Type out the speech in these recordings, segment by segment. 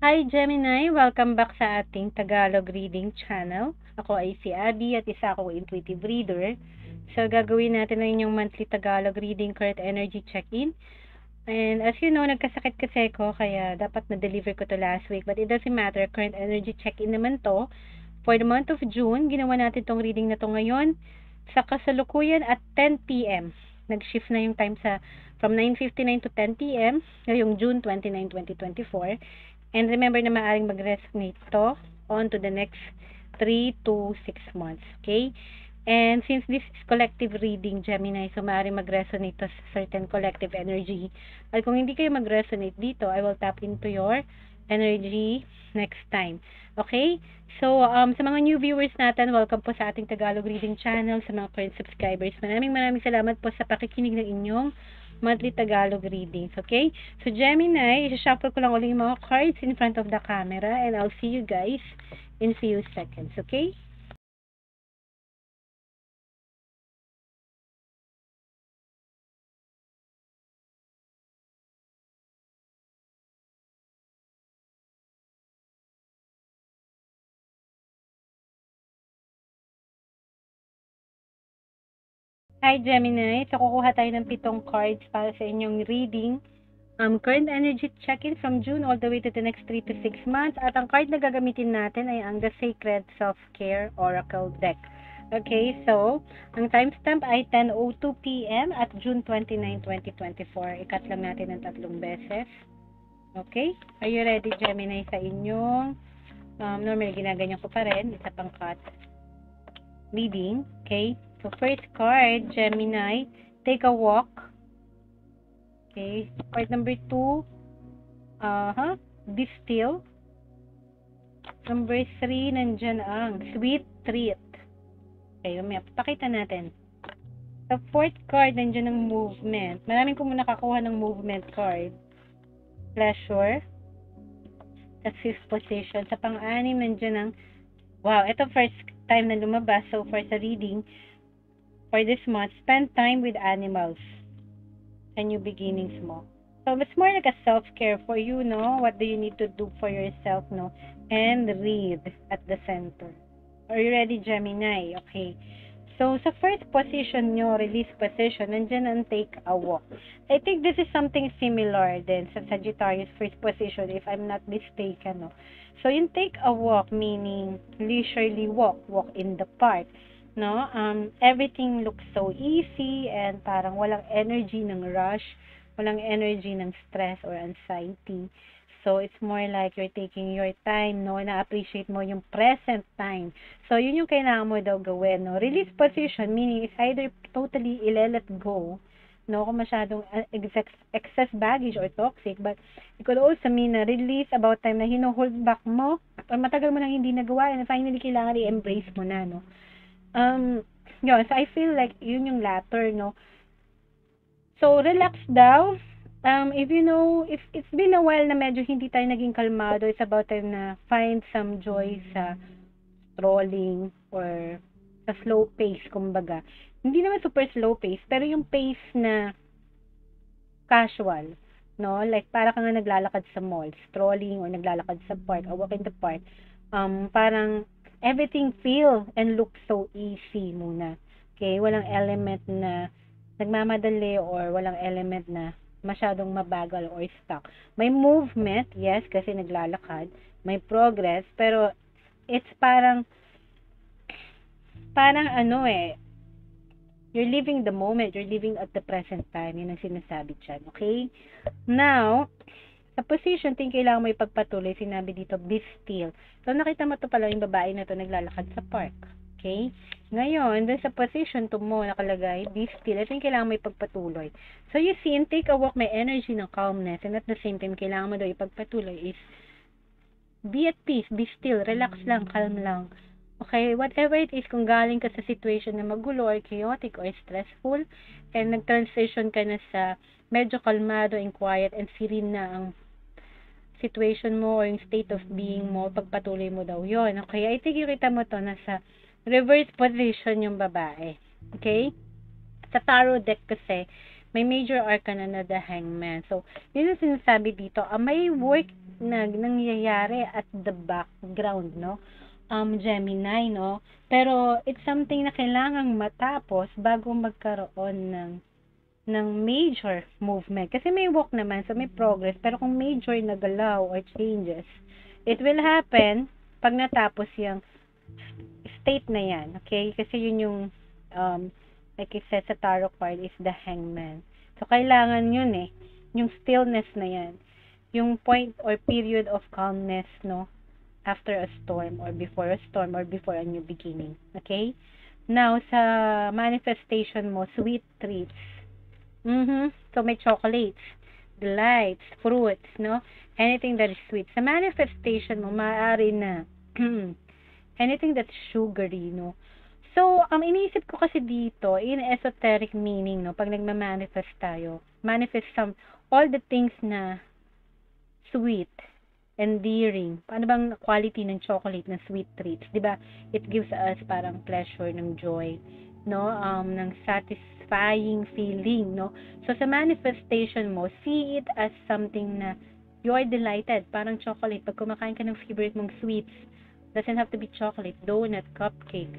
Hi Gemini! Welcome back sa ating Tagalog Reading Channel. Ako ay si Abby at isa akong intuitive reader. So, gagawin natin na yung monthly Tagalog Reading Current Energy Check-in. And as you know, nagkasakit kasi ako kaya dapat na-deliver ko to last week. But it doesn't matter, current energy check-in naman to. For the month of June, ginawa natin tong reading na to ngayon sa kasalukuyan at 10 p.m. Nag-shift na yung time from 9:59 to 10 p.m. ngayong June 29, 2024. And remember na maaaring mag-resonate to on to the next 3 to 6 months. Okay? And since this is collective reading, Gemini, so maaaring mag-resonate to sa certain collective energy. At kung hindi kayo mag-resonate dito, I will tap into your energy next time. Okay? So, sa mga new viewers natin, welcome po sa ating Tagalog Reading Channel, sa mga current subscribers. Maraming salamat po sa pakikinig ng inyong monthly Tagalog readings, okay? So, Gemini, i-shuffle ko lang ulit yung mga cards in front of the camera and I'll see you guys in few seconds, okay? Hi, Gemini. So, kukuha tayo ng 7 cards para sa inyong reading. Current energy check-in from June all the way to the next 3 to 6 months. At ang card na gagamitin natin ay ang The Sacred Self-Care Oracle Deck. Okay, so, ang timestamp ay 10:02 p.m. at June 29, 2024. Ikat lang natin ng 3 beses. Okay? Are you ready, Gemini, sa inyong normally ginaganyan ko pa rin, isa pang cut reading. Okay? So, first card, Gemini, take a walk. Okay? Card number 2, be still. Number 3, nandyan ang sweet treat. Okay, pakita natin. Sa fourth card, nandyan ang movement. Maraming ko muna nakakuha ng movement card. Pleasure. Sa fifth position. Sa pang-anim, nandyan ang, wow, ito first time na lumabas so far sa reading for this month. Spend time with animals. A new beginnings mo. So, it's more like a self-care for you, no? What do you need to do for yourself, no? And read at the center. Are you ready, Gemini? Okay. So, sa first position nyo, release position, nandyan ang take a walk. I think this is something similar din sa Sagittarius first position, if I'm not mistaken, no? So, yung take a walk, meaning leisurely walk in the park, no? Everything looks so easy and parang walang energy ng rush, walang energy ng stress or anxiety. So, it's more like you're taking your time, no? Na-appreciate mo yung present time. So, yun yung kailangan mo daw gawin, no? Release position, meaning it's either totally let go, no? Kung masyadong excess baggage or toxic, but it could also mean na release about time na hino-hold back mo or matagal mo nang hindi nagawa and finally kailangan i-embrace mo na, no? Yun, so I feel like yun yung latter, no? So, relax daw. If you know, if it's been a while na medyo hindi tayo naging kalmado, it's about time na find some joy sa strolling or sa slow pace, kumbaga. Hindi naman super slow pace, pero yung pace na casual, no? Like, para ka nga naglalakad sa mall, strolling or naglalakad sa park or walk in the park. Parang everything feel and look so easy muna. Okay? Walang element na nagmamadali or walang element na masyadong mabagal or stuck. May movement, yes, kasi naglalakad. May progress, pero it's parang you're living the moment, you're living at the present time. Yun ang sinasabi dyan, okay? Now, sa position, kailangan mo ipagpatuloy. Sinabi dito, be still. So, nakita mo to pala yung babae na to naglalakad sa park. Okay? Ngayon, dun sa position to mo nakalagay, be still. Ito yung kailangan mo ipagpatuloy. So, you see, in take a walk, may energy ng calmness. And at the same time, kailangan mo daw ipagpatuloy is be at peace, be still, relax lang, calm lang. Okay, whatever it is, kung galing ka sa situation na magulo or chaotic or stressful, and nag-transition ka na sa medyo kalmado and quiet and serene na ang situation mo or yung state of being mo, pagpatuloy mo daw yon. Okay, I think kita mo to nasa reverse position yung babae. Okay? Sa tarot deck kasi, may major arcana na the Hangman. So, yun yung sinasabi dito, may work na nangyayari at the background, no? Gemini, no? Pero, it's something na kailangang matapos bago magkaroon ng major movement. Kasi may walk naman, so may progress. Pero kung major na galaw or changes, it will happen pag natapos yung state na yan. Okay? Kasi yun yung, like I said sa tarot card, is the Hangman. So, kailangan yun eh. Yung stillness na yan. Yung point or period of calmness, no? After a storm or before a storm or before a new beginning. Okay? Now, sa manifestation mo, sweet treats. So, may chocolates, delights, fruits, no? Anything that is sweet. Sa manifestation mo, maaari na anything that's sugary, no? So, iniisip ko kasi dito, in esoteric meaning, no? Pag nagma-manifest tayo, manifest all the things na sweet, endearing. Paano bang quality ng chocolate, ng sweet treats? Diba? It gives us parang pleasure, ng joy, no? Ng satisfying feeling, no? So, sa manifestation mo, see it as something na you are delighted. Parang chocolate. Pag kumakain ka ng favorite mong sweets, doesn't have to be chocolate, donut, cupcake,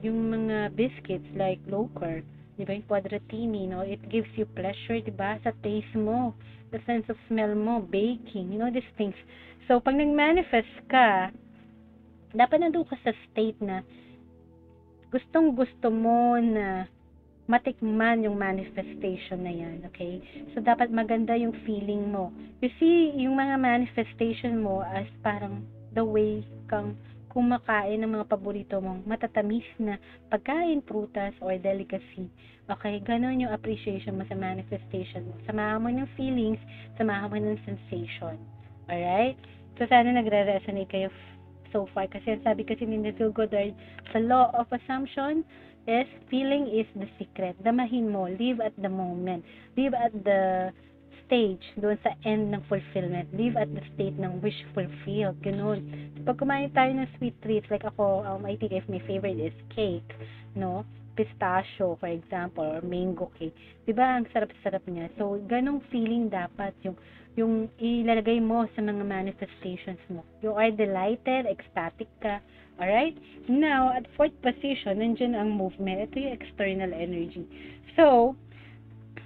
yung mga biscuits like local, diba? Yung quadratini, no? It gives you pleasure, diba? Sa taste mo, the sense of smell mo, baking, you know, these things. So, pag nag-manifest ka, dapat nandun ka sa state na gustong-gusto mo na matikman yung manifestation na yan, okay? So, dapat maganda yung feeling mo. You see, yung mga manifestation mo as parang the way kang kumakain ng mga paborito mong matatamis na pagkain, prutas, or delicacy. Okay? Ganon yung appreciation mo sa manifestation mo. Samahan mo ng feelings, samahan mo ng sensation. Alright? So, sana nagre-resonate kayo so far. Kasi sabi kasi ni Neville Goddard, sa law of assumption is feeling is the secret. Damahin mo. Live at the moment. Live at the stage doon sa end ng fulfillment. Live at the state ng wish fulfilled. Ganun. So, pag kumain tayo ng sweet treats, like ako, I think if my favorite is cake, no? Pistachio, for example, or mango cake. Diba? Ang sarap-sarap niya. So, ganong feeling dapat yung ilalagay mo sa mga manifestations mo. You are delighted, ecstatic ka. Alright? Now, at fourth position, nandiyan ang movement. Ito yung external energy. So,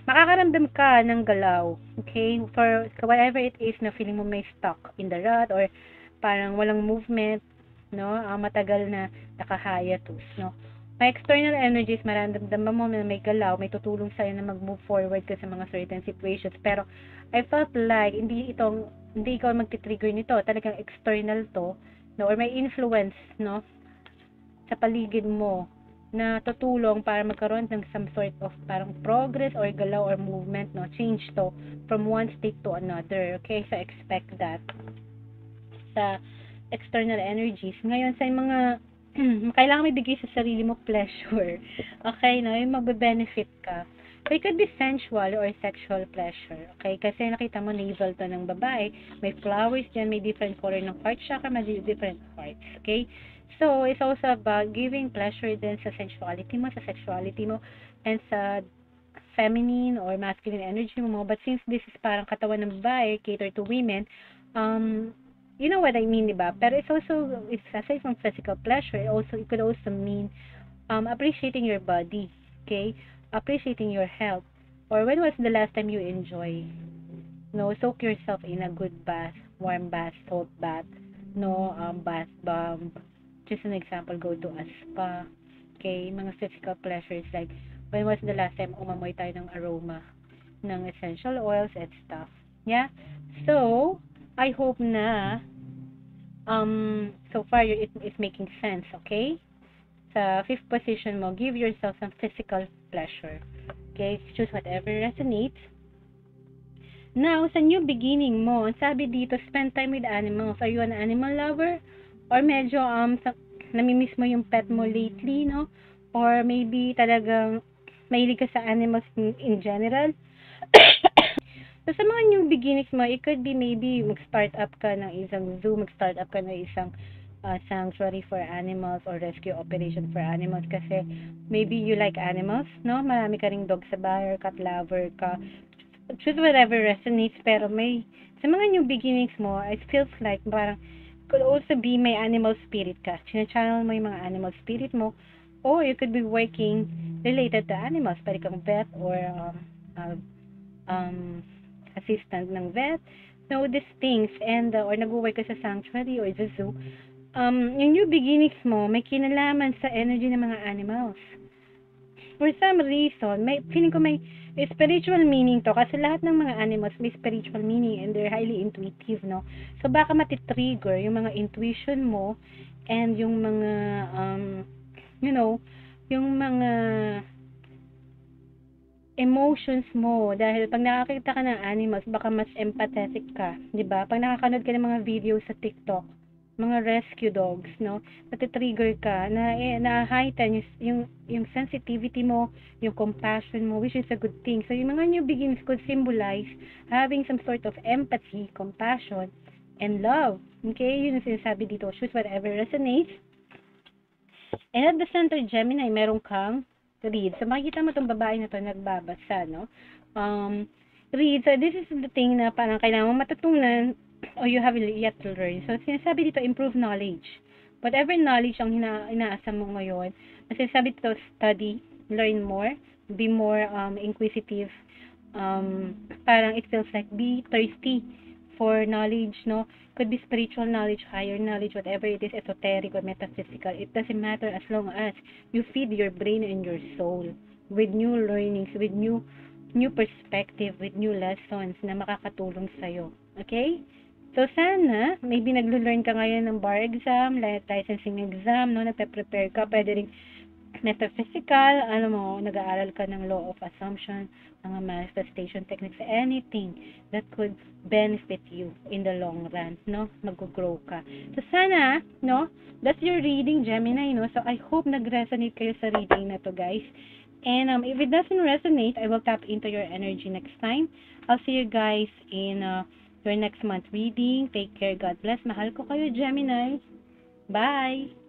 makakaramdam ka ng galaw. Okay? For whatever it is na feeling mo may stuck in the rut or parang walang movement, no? Matagal na nakahiatus, no? May external energies, maramdaman mo na may galaw, may tutulong sa'yo na mag-move forward ka sa mga certain situations. Pero, I felt like, hindi ikaw magti-trigger nito. Talagang external to, no? Or may influence, no? Sa paligid mo, na tutulong para magkaroon ng some sort of parang progress or galaw or movement, no? Change to from one state to another. Okay? So, expect that sa external energies. Ngayon, sa mga kailangan may bigay sa sarili mo pleasure. Okay, no? Yung magbe-benefit ka. So, it could be sensual or sexual pleasure. Okay? Kasi nakita mo, navel to ng babae. May flowers dyan, may different color ng heart chakra, may different hearts. Okay? So, it's also about giving pleasure din sa sensuality mo, sa sexuality mo, and sa feminine or masculine energy mo. But since this is parang katawan ng babae, cater to women, you know what I mean, diba? Pero it's aside from physical pleasure, it could also mean appreciating your body, okay? Appreciating your health. Or when was the last time you enjoy? No, soak yourself in a good bath, warm bath, salt bath, no, bath bomb. Just an example, go to a spa. Okay, mga physical pleasures like when was the last time umamoy tayo ng aroma ng essential oils and stuff. Yeah? So, I hope na so far it's making sense, okay? Sa fifth position mo, give yourself some physical pleasure. Okay? Choose whatever resonates. Now, sa new beginning mo, sabi dito, spend time with animals. Are you an animal lover? Or medyo namimiss mo yung pet mo lately, no? Or maybe talagang mahilig ka sa animals in general? So, sa mga new beginnings mo, it could be maybe mag-start up ka ng isang zoo, mag-start up ka ng isang sanctuary for animals or rescue operation for animals kasi maybe you like animals, no? Marami ka ring dog sa bahay or cat lover ka. Choose whatever resonates, pero may, sa mga new beginnings mo, it feels like parang could also be may animal spirit ka. China-channel mo yung mga animal spirit mo, or you could be working related to animals. Pwede kang vet or uh, um, assistant ng vet. Know these things and or nag-work ka sa sanctuary or the zoo. Yung new beginnings mo, may kinalaman sa energy ng mga animals. For some reason, may feeling ko may spiritual meaning to kasi lahat ng mga animals may spiritual meaning and they're highly intuitive, no? So baka matitrigger yung mga intuition mo and yung mga you know, yung mga emotions mo dahil pag nakakita ka ng animals baka mas empathetic ka, 'di ba? Pag nakakanood ka ng mga video sa TikTok, mga rescue dogs, no? Natitrigger ka na heighten yung sensitivity mo, yung compassion mo, which is a good thing. So yung mga new beginnings could symbolize having some sort of empathy, compassion, and love. Okay? Yun yung sinasabi dito. Choose whatever resonates. And at the center, Gemini, meron kang read. So, makikita mo itong babae na to nagbabasa, no? Read. So, this is the thing na parang kailangan mo matutunan or you have yet to learn. So, sinasabi dito, improve knowledge. Whatever knowledge ang inaasa mo ngayon, sinasabi dito, study, learn more, be more inquisitive. Parang it feels like be thirsty for knowledge, no? Could be spiritual knowledge, higher knowledge, whatever it is, esoteric or metaphysical. It doesn't matter as long as you feed your brain and your soul with new learnings, with new perspective, with new lessons na makakatulong sa'yo. Okay? So, sana, maybe naglo-learn ka ngayon ng bar exam, licensing exam, no? Nagpe-prepare ka, pwede rin metaphysical, nag-aaral ka ng law of assumption, mga manifestation techniques, anything that could benefit you in the long run, no? Mag-grow ka. So, sana, no? That's your reading, Gemini, no? So, I hope nag-resonate kayo sa reading na to, guys. And if it doesn't resonate, I will tap into your energy next time. I'll see you guys in your next month reading. Take care. God bless. Mahal ko kayo, Gemini. Bye!